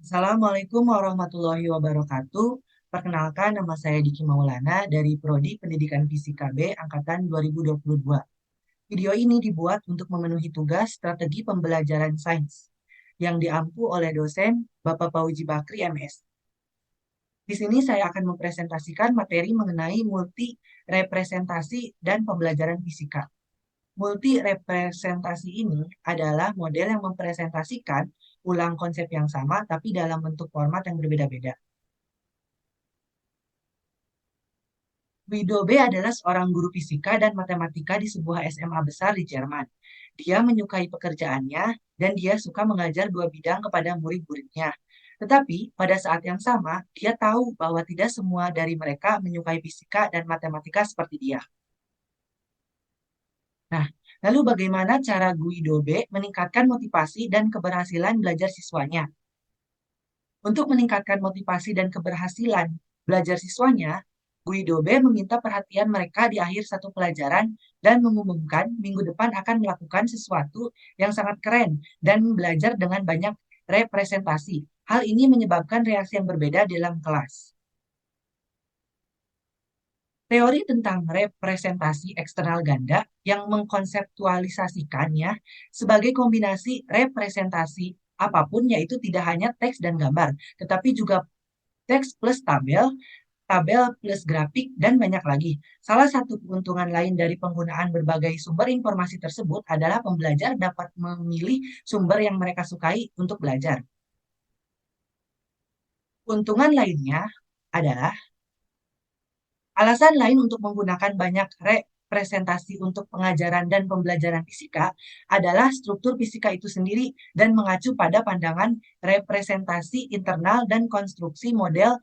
Assalamualaikum warahmatullahi wabarakatuh. Perkenalkan, nama saya Diki Maulana dari Prodi Pendidikan Fisika B Angkatan 2022. Video ini dibuat untuk memenuhi tugas strategi pembelajaran sains yang diampu oleh dosen Bapak Pauji Bakri MS. Di sini saya akan mempresentasikan materi mengenai multi representasi dan pembelajaran fisika. Multi representasi ini adalah model yang mempresentasikan ulang konsep yang sama tapi dalam bentuk format yang berbeda-beda. Guido B. adalah seorang guru fisika dan matematika di sebuah SMA besar di Jerman. Dia menyukai pekerjaannya dan dia suka mengajar dua bidang kepada murid-muridnya. Tetapi pada saat yang sama, dia tahu bahwa tidak semua dari mereka menyukai fisika dan matematika seperti dia. Nah, lalu bagaimana cara Guido B. meningkatkan motivasi dan keberhasilan belajar siswanya? Untuk meningkatkan motivasi dan keberhasilan belajar siswanya, Guido B. meminta perhatian mereka di akhir satu pelajaran dan mengumumkan minggu depan akan melakukan sesuatu yang sangat keren dan belajar dengan banyak representasi. Hal ini menyebabkan reaksi yang berbeda dalam kelas. Teori tentang representasi eksternal ganda yang mengkonseptualisasikannya sebagai kombinasi representasi apapun, yaitu tidak hanya teks dan gambar, tetapi juga teks plus tabel, tabel plus grafik, dan banyak lagi. Salah satu keuntungan lain dari penggunaan berbagai sumber informasi tersebut adalah pembelajar dapat memilih sumber yang mereka sukai untuk belajar. Keuntungan lainnya adalah alasan lain untuk menggunakan banyak representasi untuk pengajaran dan pembelajaran fisika adalah struktur fisika itu sendiri dan mengacu pada pandangan representasi internal dan konstruksi model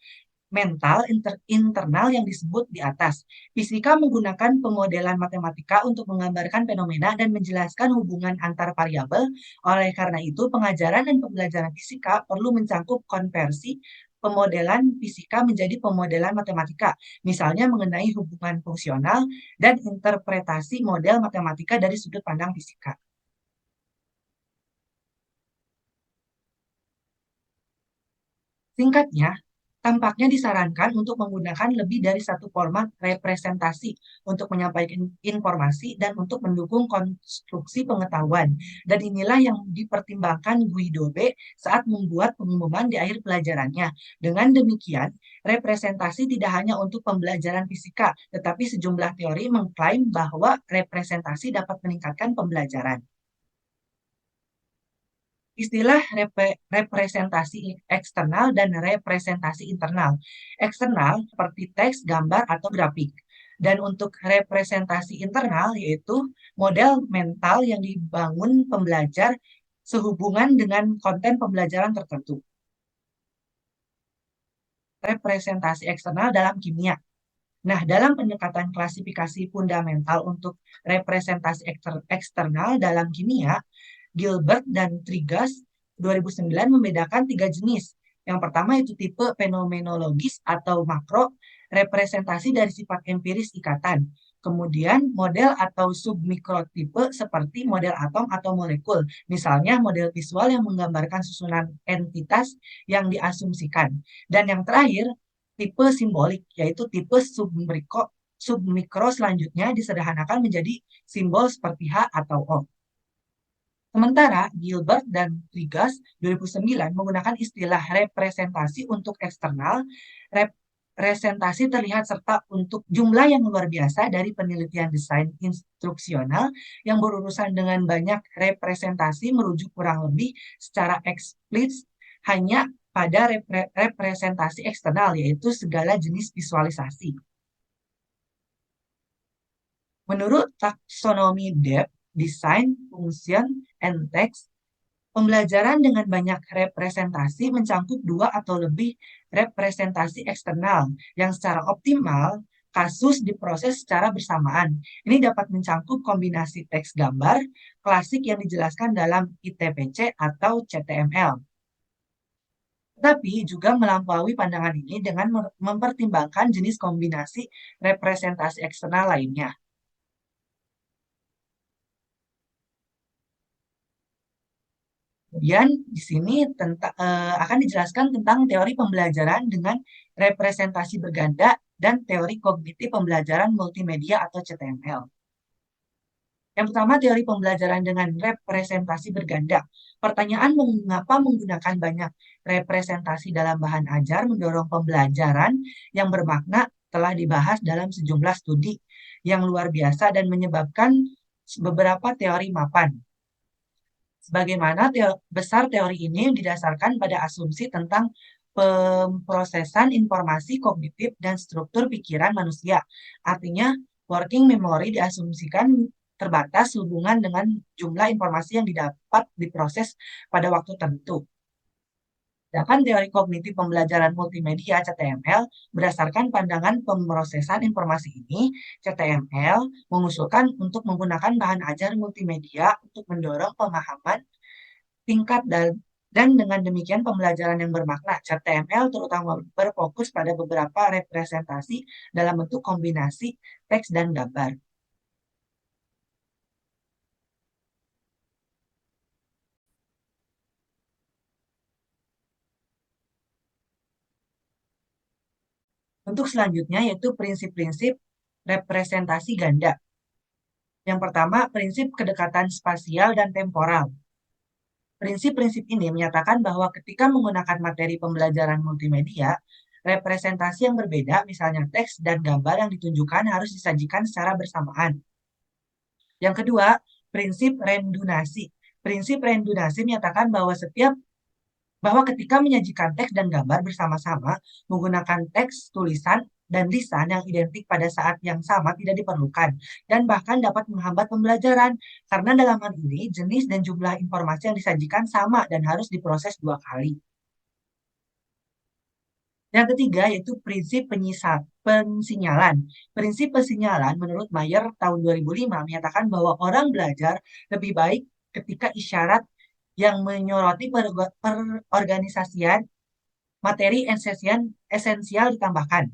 mental internal yang disebut di atas. Fisika menggunakan pemodelan matematika untuk menggambarkan fenomena dan menjelaskan hubungan antar variabel. Oleh karena itu, pengajaran dan pembelajaran fisika perlu mencakup konversi pemodelan fisika menjadi pemodelan matematika, misalnya mengenai hubungan fungsional dan interpretasi model matematika dari sudut pandang fisika. Singkatnya, tampaknya disarankan untuk menggunakan lebih dari satu format representasi untuk menyampaikan informasi dan untuk mendukung konstruksi pengetahuan. Dan inilah yang dipertimbangkan Guido B. saat membuat pengumuman di akhir pelajarannya. Dengan demikian, representasi tidak hanya untuk pembelajaran fisika, tetapi sejumlah teori mengklaim bahwa representasi dapat meningkatkan pembelajaran. Istilah representasi eksternal dan representasi internal. Eksternal seperti teks, gambar, atau grafik. Dan untuk representasi internal yaitu model mental yang dibangun pembelajar sehubungan dengan konten pembelajaran tertentu. Representasi eksternal dalam kimia. Nah, dalam pendekatan klasifikasi fundamental untuk representasi eksternal dalam kimia, Gilbert dan Trigas 2009 membedakan tiga jenis. Yang pertama itu tipe fenomenologis atau makro, representasi dari sifat empiris ikatan. Kemudian model atau submikrotipe seperti model atom atau molekul. Misalnya model visual yang menggambarkan susunan entitas yang diasumsikan. Dan yang terakhir, tipe simbolik, yaitu tipe submikro selanjutnya disederhanakan menjadi simbol seperti H atau O. Sementara Gilbert dan Trigas 2009 menggunakan istilah representasi untuk eksternal, representasi terlihat serta untuk jumlah yang luar biasa dari penelitian desain instruksional yang berurusan dengan banyak representasi merujuk kurang lebih secara eksplisit hanya pada representasi eksternal, yaitu segala jenis visualisasi. Menurut taksonomi depth, design, function, and text, pembelajaran dengan banyak representasi mencakup dua atau lebih representasi eksternal yang secara optimal kasus diproses secara bersamaan. Ini dapat mencakup kombinasi teks gambar klasik yang dijelaskan dalam ITPC atau CTML. Tetapi juga melampaui pandangan ini dengan mempertimbangkan jenis kombinasi representasi eksternal lainnya. Kemudian di sini akan dijelaskan tentang teori pembelajaran dengan representasi berganda dan teori kognitif pembelajaran multimedia atau CTML. Yang pertama, teori pembelajaran dengan representasi berganda. Pertanyaan mengapa menggunakan banyak representasi dalam bahan ajar mendorong pembelajaran yang bermakna telah dibahas dalam sejumlah studi yang luar biasa dan menyebabkan beberapa teori mapan. Sebagaimana besar teori ini didasarkan pada asumsi tentang pemrosesan informasi kognitif dan struktur pikiran manusia. Artinya, working memory diasumsikan terbatas hubungan dengan jumlah informasi yang didapat diproses pada waktu tertentu. Sedangkan teori kognitif pembelajaran multimedia (CTML) berdasarkan pandangan pemrosesan informasi ini, CTML mengusulkan untuk menggunakan bahan ajar multimedia untuk mendorong pemahaman tingkat dan dengan demikian pembelajaran yang bermakna. CTML terutama berfokus pada beberapa representasi dalam bentuk kombinasi teks dan gambar. Untuk selanjutnya yaitu prinsip-prinsip representasi ganda. Yang pertama, prinsip kedekatan spasial dan temporal. Prinsip-prinsip ini menyatakan bahwa ketika menggunakan materi pembelajaran multimedia, representasi yang berbeda, misalnya teks dan gambar yang ditunjukkan harus disajikan secara bersamaan. Yang kedua, prinsip redundasi. Prinsip redundasi menyatakan bahwa ketika menyajikan teks dan gambar bersama-sama, menggunakan teks, tulisan, dan lisan yang identik pada saat yang sama tidak diperlukan, dan bahkan dapat menghambat pembelajaran, karena dalam hal ini jenis dan jumlah informasi yang disajikan sama dan harus diproses dua kali. Yang ketiga yaitu prinsip pensinyalan. Prinsip pensinyalan menurut Mayer tahun 2005 menyatakan bahwa orang belajar lebih baik ketika isyarat yang menyoroti perorganisasian materi esensial ditambahkan.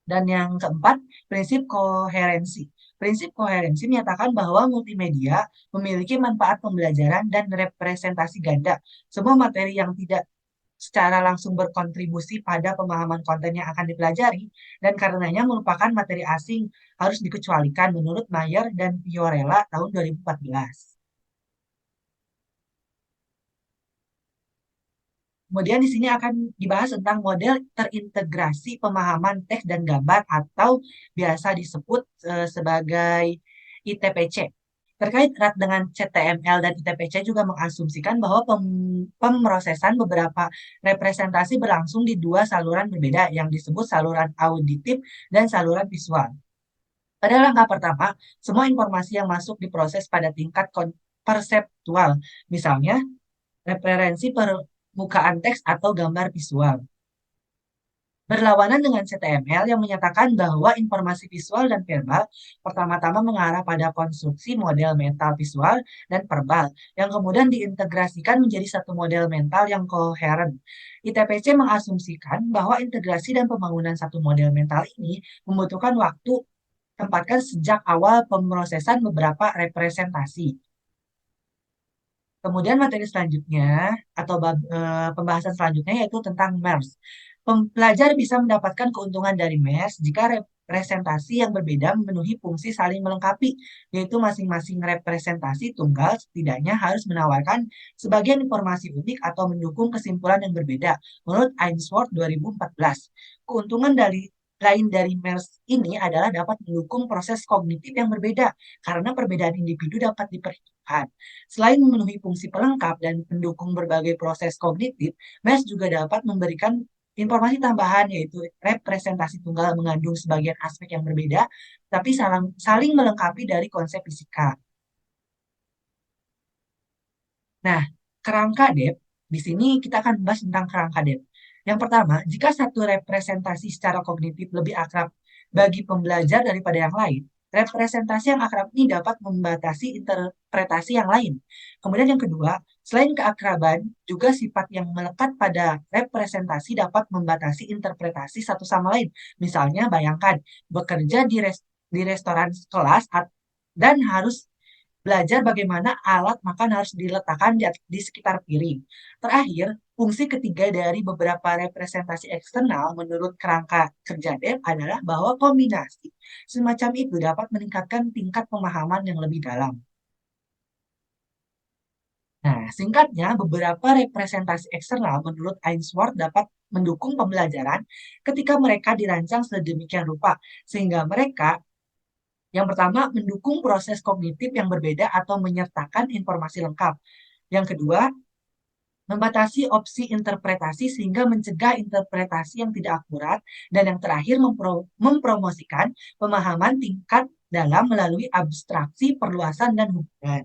Dan yang keempat, prinsip koherensi. Prinsip koherensi menyatakan bahwa multimedia memiliki manfaat pembelajaran dan representasi ganda. Semua materi yang tidak secara langsung berkontribusi pada pemahaman konten yang akan dipelajari dan karenanya merupakan materi asing harus dikecualikan menurut Mayer dan Fiorella tahun 2014. Kemudian di sini akan dibahas tentang model terintegrasi pemahaman teks dan gambar atau biasa disebut sebagai ITPC. Terkait erat dengan CTML dan ITPC juga mengasumsikan bahwa pemrosesan beberapa representasi berlangsung di dua saluran berbeda yang disebut saluran auditif dan saluran visual. Pada langkah pertama, semua informasi yang masuk diproses pada tingkat perseptual, misalnya referensi permukaan teks atau gambar visual. Berlawanan dengan CTML yang menyatakan bahwa informasi visual dan verbal pertama-tama mengarah pada konstruksi model mental visual dan verbal, yang kemudian diintegrasikan menjadi satu model mental yang koheren. ITPC mengasumsikan bahwa integrasi dan pembangunan satu model mental ini membutuhkan waktu tempatkan sejak awal pemrosesan beberapa representasi. Kemudian materi selanjutnya atau pembahasan selanjutnya yaitu tentang MERS. Pelajar bisa mendapatkan keuntungan dari MERS jika representasi yang berbeda memenuhi fungsi saling melengkapi, yaitu masing-masing representasi tunggal setidaknya harus menawarkan sebagian informasi unik atau mendukung kesimpulan yang berbeda. Menurut Ainsworth 2014, keuntungan lain dari MERS ini adalah dapat mendukung proses kognitif yang berbeda karena perbedaan individu dapat diperhitungkan. Selain memenuhi fungsi pelengkap dan mendukung berbagai proses kognitif, MERS juga dapat memberikan informasi tambahan yaitu representasi tunggal mengandung sebagian aspek yang berbeda, tapi saling melengkapi dari konsep fisika. Nah, kerangka depth, di sini kita akan bahas tentang kerangka depth. Yang pertama, jika satu representasi secara kognitif lebih akrab bagi pembelajar daripada yang lain, representasi yang akrab ini dapat membatasi interpretasi yang lain. Kemudian yang kedua, selain keakraban, juga sifat yang melekat pada representasi dapat membatasi interpretasi satu sama lain. Misalnya, bayangkan bekerja di restoran kelas dan harus Belajar bagaimana alat makan harus diletakkan di sekitar piring. Terakhir, fungsi ketiga dari beberapa representasi eksternal menurut kerangka kerja DEF adalah bahwa kombinasi semacam itu dapat meningkatkan tingkat pemahaman yang lebih dalam. Nah, singkatnya, beberapa representasi eksternal menurut Ainsworth dapat mendukung pembelajaran ketika mereka dirancang sedemikian rupa, sehingga mereka yang pertama mendukung proses kognitif yang berbeda atau menyertakan informasi lengkap. Yang kedua, membatasi opsi interpretasi sehingga mencegah interpretasi yang tidak akurat. Dan yang terakhir, mempromosikan pemahaman tingkat dalam melalui abstraksi, perluasan, dan hubungan.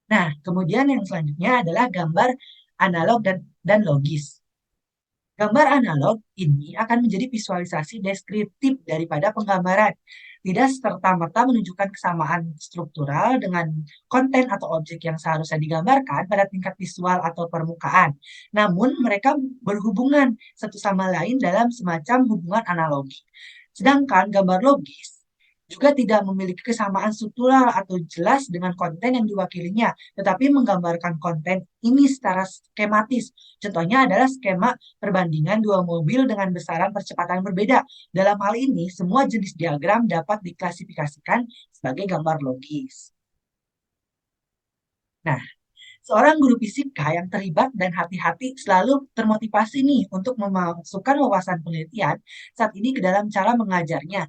Nah, kemudian yang selanjutnya adalah gambar analog dan logis. Gambar analog ini akan menjadi visualisasi deskriptif daripada penggambaran. Tidak serta-merta menunjukkan kesamaan struktural dengan konten atau objek yang seharusnya digambarkan pada tingkat visual atau permukaan. Namun, mereka berhubungan satu sama lain dalam semacam hubungan analogi. Sedangkan gambar logis juga tidak memiliki kesamaan struktural atau jelas dengan konten yang diwakilinya, tetapi menggambarkan konten ini secara skematis. Contohnya adalah skema perbandingan dua mobil dengan besaran percepatan berbeda. Dalam hal ini, semua jenis diagram dapat diklasifikasikan sebagai gambar logis. Nah, seorang guru fisika yang terlibat dan hati-hati selalu termotivasi nih untuk memasukkan wawasan penelitian saat ini ke dalam cara mengajarnya.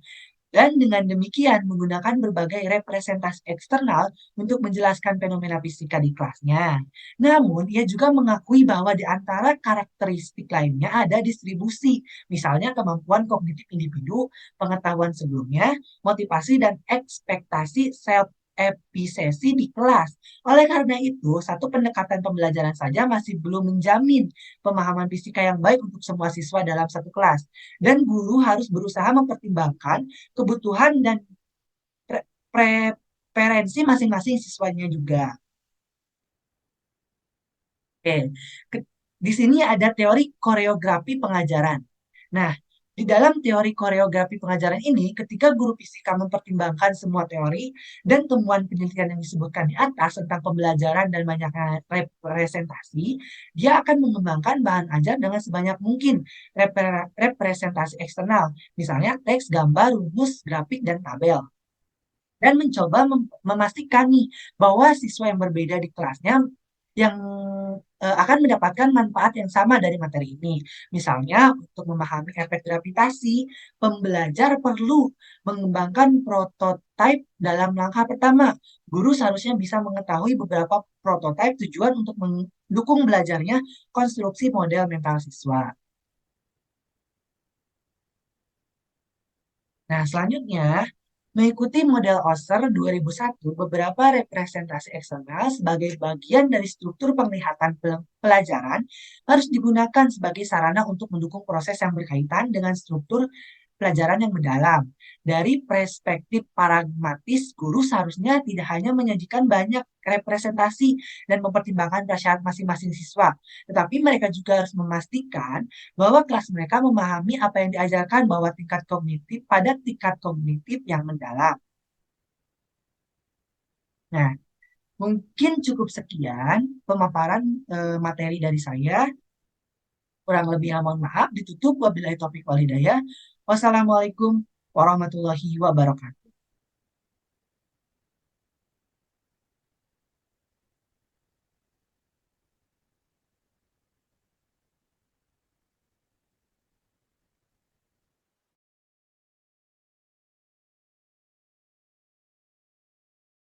Dan dengan demikian menggunakan berbagai representasi eksternal untuk menjelaskan fenomena fisika di kelasnya. Namun, ia juga mengakui bahwa di antara karakteristik lainnya ada distribusi, misalnya kemampuan kognitif individu, pengetahuan sebelumnya, motivasi, dan ekspektasi self-efficacy di kelas. Oleh karena itu, satu pendekatan pembelajaran saja masih belum menjamin pemahaman fisika yang baik untuk semua siswa dalam satu kelas. Dan guru harus berusaha mempertimbangkan kebutuhan dan preferensi masing-masing siswanya juga. Oke, di sini ada teori koreografi pengajaran. Nah, di dalam teori koreografi pengajaran ini, ketika guru fisika mempertimbangkan semua teori dan temuan penelitian yang disebutkan di atas tentang pembelajaran dan banyaknya representasi, dia akan mengembangkan bahan ajar dengan sebanyak mungkin representasi eksternal, misalnya teks, gambar, rumus, grafik, dan tabel. Dan mencoba memastikan nih bahwa siswa yang berbeda di kelasnya yang akan mendapatkan manfaat yang sama dari materi ini. Misalnya, untuk memahami efek gravitasi, pembelajar perlu mengembangkan prototipe dalam langkah pertama. Guru seharusnya bisa mengetahui beberapa prototipe tujuan untuk mendukung belajarnya konstruksi model mental siswa. Nah, selanjutnya, mengikuti model Osser 2001, beberapa representasi eksternal sebagai bagian dari struktur penglihatan pelajaran harus digunakan sebagai sarana untuk mendukung proses yang berkaitan dengan struktur pelajaran yang mendalam. Dari perspektif pragmatis, guru seharusnya tidak hanya menyajikan banyak representasi dan mempertimbangkan prasyarat masing-masing siswa, tetapi mereka juga harus memastikan bahwa kelas mereka memahami apa yang diajarkan bahwa tingkat kognitif yang mendalam. Nah, mungkin cukup sekian pemaparan materi dari saya. Kurang lebih mohon maaf. Ditutup wabillahi taufiq walhidayah. Wassalamualaikum warahmatullahi wabarakatuh.